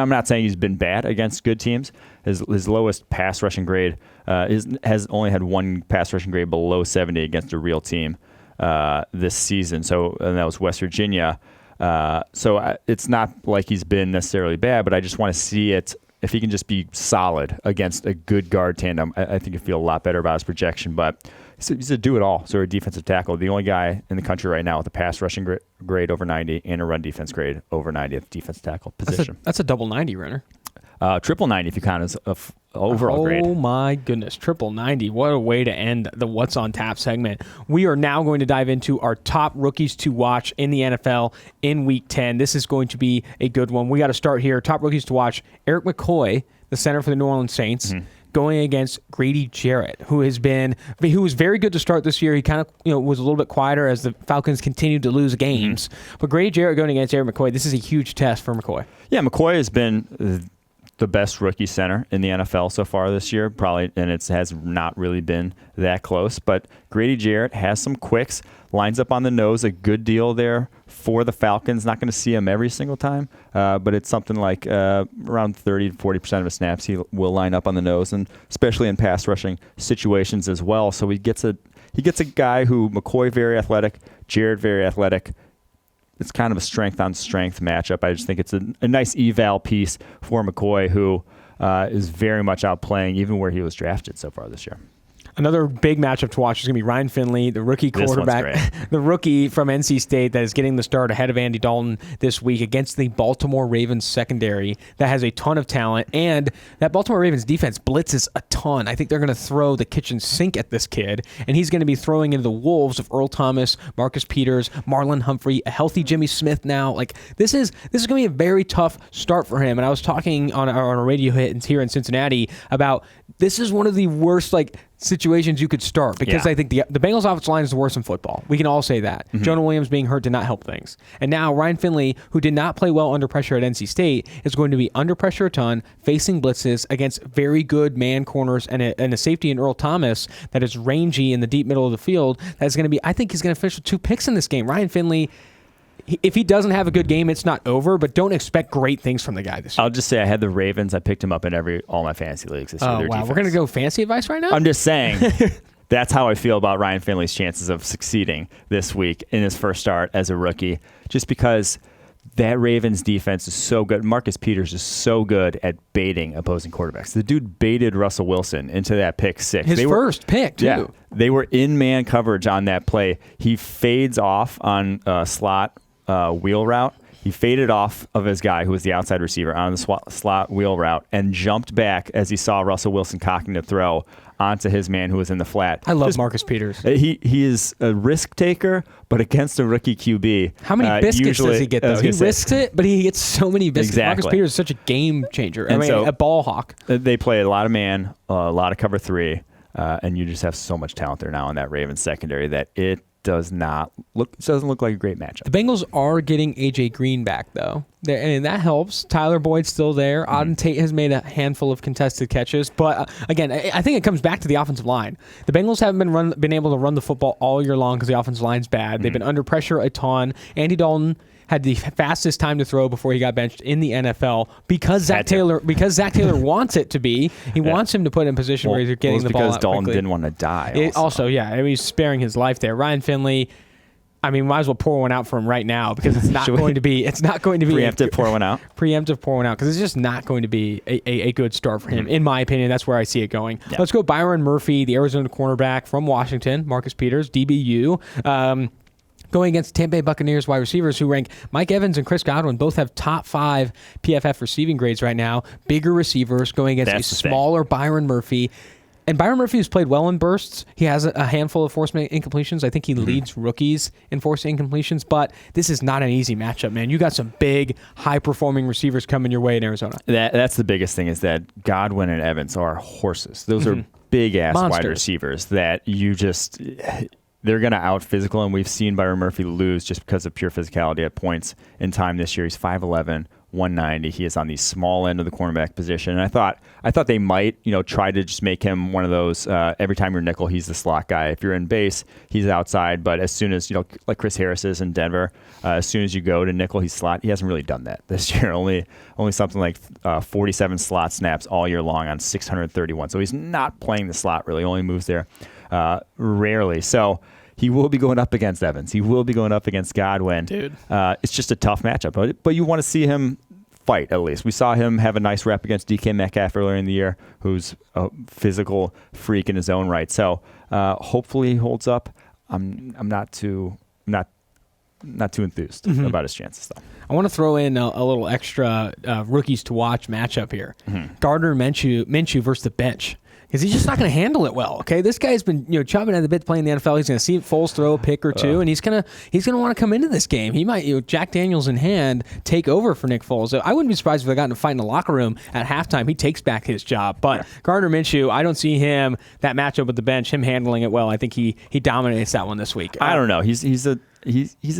S2: not saying he's been bad against good teams. His lowest pass rushing grade has only had 1 pass rushing grade below 70 against a real team this season. And that was West Virginia. It's not like he's been necessarily bad, but I just want to see it. If he can just be solid against a good guard tandem, I think he'll feel a lot better about his projection. But he's a do-it-all, so a defensive tackle. The only guy in the country right now with a pass rushing grade over 90 and a run defense grade over 90 at the defensive tackle position.
S1: That's a double 90, Renner.
S2: Triple 90 if you count as overall grade.
S1: Oh my goodness, triple 90. What a way to end the What's on Tap segment. We are now going to dive into our top rookies to watch in the NFL in Week 10. This is going to be a good one. We got to start here. Top rookies to watch. Eric McCoy, the center for the New Orleans Saints, going against Grady Jarrett, who was very good to start this year. He kind of was a little bit quieter as the Falcons continued to lose games. But Grady Jarrett going against Eric McCoy, this is a huge test for McCoy.
S2: Yeah, McCoy has been the best rookie center in the NFL so far this year, probably, and it has not really been that close. But Grady Jarrett has some quicks, lines up on the nose, a good deal there for the Falcons. Not going to see him every single time, but it's something like around 30 to 40% of his snaps he will line up on the nose, and especially in pass rushing situations as well. So he gets a guy who McCoy very athletic, Jarrett very athletic. It's kind of a strength-on-strength matchup. I just think it's a nice eval piece for McCoy, who is very much outplaying even where he was drafted so far this year.
S1: Another big matchup to watch is going to be Ryan Finley, the rookie quarterback, the rookie from NC State that is getting the start ahead of Andy Dalton this week against the Baltimore Ravens secondary that has a ton of talent. And that Baltimore Ravens defense blitzes a ton. I think they're going to throw the kitchen sink at this kid, and he's going to be throwing into the wolves of Earl Thomas, Marcus Peters, Marlon Humphrey, a healthy Jimmy Smith now. Like this is going to be a very tough start for him. And I was talking on a radio hit here in Cincinnati about this is one of the worst situations you could start because I think the Bengals offensive line is the worst in football. We can all say that. Jonah Williams being hurt did not help things. And now Ryan Finley, who did not play well under pressure at NC State, is going to be under pressure a ton, facing blitzes against very good man corners and a safety in Earl Thomas that is rangy in the deep middle of the field. That's going to be, I think he's going to finish with 2 picks in this game. Ryan Finley, if he doesn't have a good game, it's not over, but don't expect great things from the guy this year.
S2: I'll just say I had the Ravens. I picked him up in all my fantasy leagues this year.
S1: Oh, wow.
S2: Defense.
S1: We're going to go fancy advice right now?
S2: I'm just saying that's how I feel about Ryan Finley's chances of succeeding this week in his first start as a rookie, just because that Ravens defense is so good. Marcus Peters is so good at baiting opposing quarterbacks. The dude baited Russell Wilson into that pick 6.
S1: His first pick, too. Yeah,
S2: they were in man coverage on that play. He fades off on a slot wheel route. He faded off of his guy, who was the outside receiver, on the slot wheel route and jumped back as he saw Russell Wilson cocking the throw onto his man who was in the flat.
S1: I love Marcus Peters.
S2: He is a risk taker, but against a rookie QB.
S1: How many biscuits does he get, though? He risks it, but he gets so many biscuits.
S2: Exactly.
S1: Marcus Peters is such a game changer. A ball hawk.
S2: They play a lot of man, a lot of cover 3, and you just have so much talent there now in that Ravens secondary that it doesn't look like a great matchup.
S1: The Bengals are getting A.J. Green back, though, and that helps. Tyler Boyd's still there. Auden Tate has made a handful of contested catches, but again, I think it comes back to the offensive line. The Bengals haven't been able to run the football all year long because the offensive line's bad. They've been under pressure a ton. Andy Dalton had the fastest time to throw before he got benched in the NFL because Zach Taylor wants it to be. He wants him to put in position where he's getting the ball out
S2: because Dalton
S1: quickly.
S2: didn't want to die.
S1: He's sparing his life there. Ryan Finley, might as well pour one out for him right now because it's not going to be. It's not going to be
S2: preemptive pour one out.
S1: Preemptive pour one out because it's just not going to be a good start for him. In my opinion, that's where I see it going. Yeah. Let's go Byron Murphy, the Arizona cornerback from Washington. Marcus Peters, DBU. Going against Tampa Bay Buccaneers wide receivers who rank Mike Evans and Chris Godwin both have top 5 PFF receiving grades right now. Bigger receivers going against a smaller Byron Murphy. And Byron Murphy has played well in bursts. He has a handful of forced incompletions. I think he leads rookies in forced incompletions, but this is not an easy matchup, man. You got some big, high-performing receivers coming your way in Arizona.
S2: That's the biggest thing is that Godwin and Evans are horses. Those are big-ass wide receivers that you just... They're going to out-physical, and we've seen Byron Murphy lose just because of pure physicality at points in time this year. He's 5'11", 190. He is on the small end of the cornerback position. And I thought they might, try to just make him one of those, every time you're nickel, he's the slot guy. If you're in base, he's outside. But as soon as, like Chris Harris is in Denver, as soon as you go to nickel, he's slot. He hasn't really done that this year. Only something like 47 slot snaps all year long on 631. So he's not playing the slot really. Only moves there rarely. So he will be going up against Evans. He will be going up against Godwin.
S1: Dude.
S2: It's just a tough matchup. But you want to see him fight, at least. We saw him have a nice rep against DK Metcalf earlier in the year, who's a physical freak in his own right. So hopefully he holds up. I'm not not too enthused about his chances, though.
S1: I want to throw in a little extra rookies to watch matchup here. Gardner Minshew versus the bench. Because he's just not going to handle it well. Okay, this guy's been chopping at the bit playing the NFL. He's going to see Foles throw a pick or two, and he's going to want to come into this game. He might, Jack Daniels in hand, take over for Nick Foles. I wouldn't be surprised if they got in a fight in the locker room at halftime. He takes back his job. But Gardner Minshew, I don't see him that matchup with the bench, him handling it well. I think he dominates that one this week.
S2: I don't know. He's a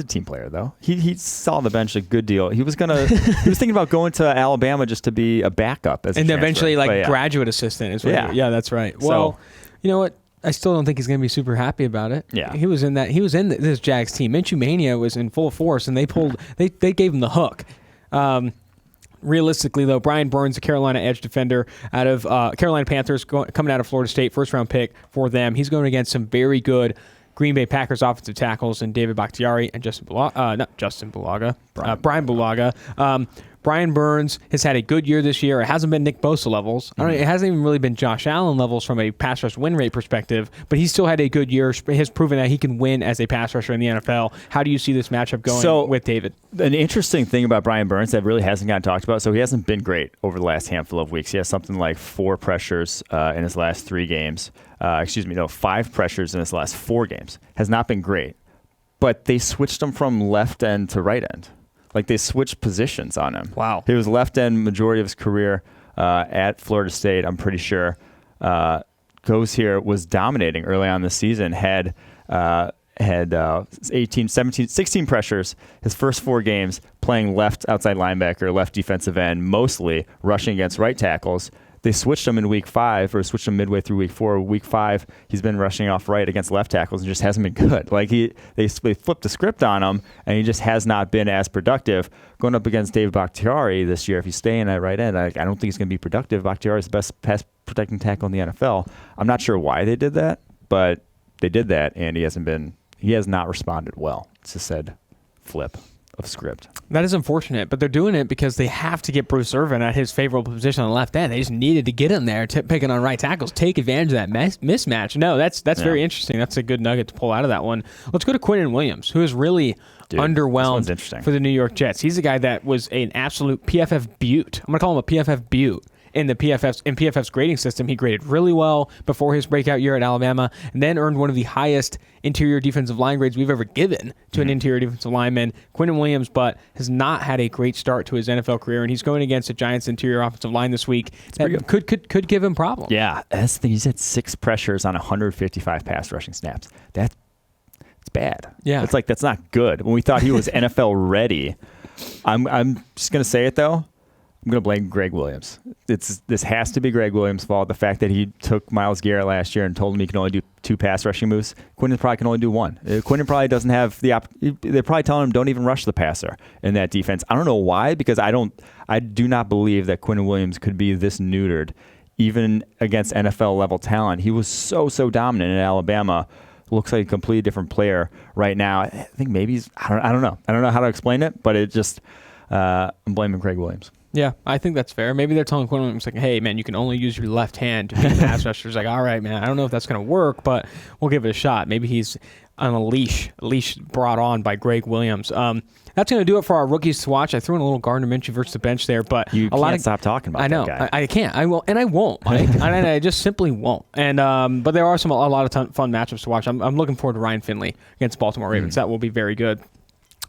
S2: team player though. He saw the bench a good deal. He was thinking about going to Alabama just to be a backup and
S1: eventually graduate assistant. Yeah, that's right. Well, you know what? I still don't think he's going to be super happy about it.
S2: Yeah,
S1: he was in this Jags team. Minshew mania was in full force, and they gave him the hook. Realistically, though, Brian Burns, the Carolina edge defender out of Carolina Panthers, coming out of Florida State, first-round pick for them. He's going against some very good Green Bay Packers offensive tackles and David Bakhtiari and Brian Bulaga. Brian Burns has had a good year this year. It hasn't been Nick Bosa levels. It hasn't even really been Josh Allen levels from a pass rush win rate perspective, but he's still had a good year. He has proven that he can win as a pass rusher in the NFL. How do you see this matchup going with David?
S2: An interesting thing about Brian Burns that really hasn't gotten talked about, so he hasn't been great over the last handful of weeks. He has something like 4 pressures in his last 3 games. 5 pressures in his last 4 games. Has not been great. But they switched him from left end to right end. Like, they switched positions on him.
S1: Wow.
S2: He was left end majority of his career at Florida State, I'm pretty sure. Was dominating early on this season, had 16 pressures his first 4 games, playing left outside linebacker, left defensive end, mostly rushing against right tackles. They switched him in week 5, or switched him midway through week 4. Week 5, he's been rushing off right against left tackles and just hasn't been good. Like they flipped the script on him, and he just has not been as productive. Going up against David Bakhtiari this year, if he's staying at right end, I don't think he's going to be productive. Bakhtiari is the best pass protecting tackle in the NFL. I'm not sure why they did that, but they did that, and he has not responded well. It's a said flip of script.
S1: That is unfortunate, but they're doing it because they have to get Bruce Irvin at his favorable position on the left end. They just needed to get him there, picking on right tackles, take advantage of that mismatch. No, that's very interesting. That's a good nugget to pull out of that one. Let's go to Quinton Williams, who is really underwhelmed for the New York Jets. He's a guy that was an absolute PFF beaut. I'm going to call him a PFF beaut. In PFF's grading system, he graded really well before his breakout year at Alabama, and then earned one of the highest interior defensive line grades we've ever given to an interior defensive lineman. Quinton Williams, but has not had a great start to his NFL career, and he's going against the Giants' interior offensive line this week. That could give him problems.
S2: Yeah, that's the thing. He's had 6 pressures on 155 pass rushing snaps. It's bad.
S1: Yeah,
S2: that's not good. When we thought he was NFL ready, I'm just gonna say it though. I'm going to blame Greg Williams. This has to be Greg Williams' fault. The fact that he took Myles Garrett last year and told him he can only do 2 pass rushing moves. Quinton probably can only do 1. Quinton probably doesn't have they're probably telling him don't even rush the passer in that defense. I don't know why, because I do not believe that Quinton Williams could be this neutered, even against NFL level talent. He was so dominant in Alabama. Looks like a completely different player right now. I think maybe I don't know. I don't know how to explain it, but it just I'm blaming Greg Williams.
S1: Yeah, I think that's fair. Maybe they're telling Quinton Williams, like, hey, man, you can only use your left hand to be a pass rusher. He's like, all right, man, I don't know if that's going to work, but we'll give it a shot. Maybe he's on a leash brought on by Greg Williams. That's going to do it for our rookies to watch. I threw in a little Gardner Minshew versus the bench there, but
S2: you can't stop talking about
S1: that
S2: guy.
S1: I can't. I will, and I won't. I just simply won't. And but there are a lot of fun matchups to watch. I'm looking forward to Ryan Finley against Baltimore Ravens. That will be very good.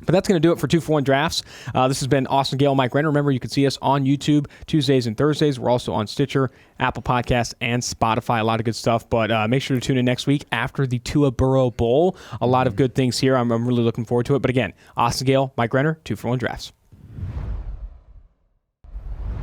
S1: But that's going to do it for 2-for-1 Drafts. This has been Austin, Gayle, Mike Renner. Remember, you can see us on YouTube Tuesdays and Thursdays. We're also on Stitcher, Apple Podcasts, and Spotify. A lot of good stuff. But make sure to tune in next week after the Tua Burrow Bowl. A lot of good things here. I'm really looking forward to it. But again, Austin, Gayle, Mike Renner, 2-for-1 Drafts.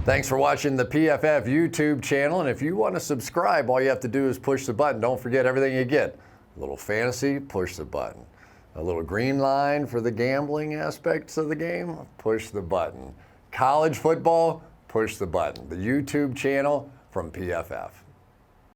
S3: Thanks for watching the PFF YouTube channel. And if you want to subscribe, all you have to do is push the button. Don't forget everything you get. A little fantasy, push the button. A little green line for the gambling aspects of the game, push the button. College football, push the button. The YouTube channel from PFF.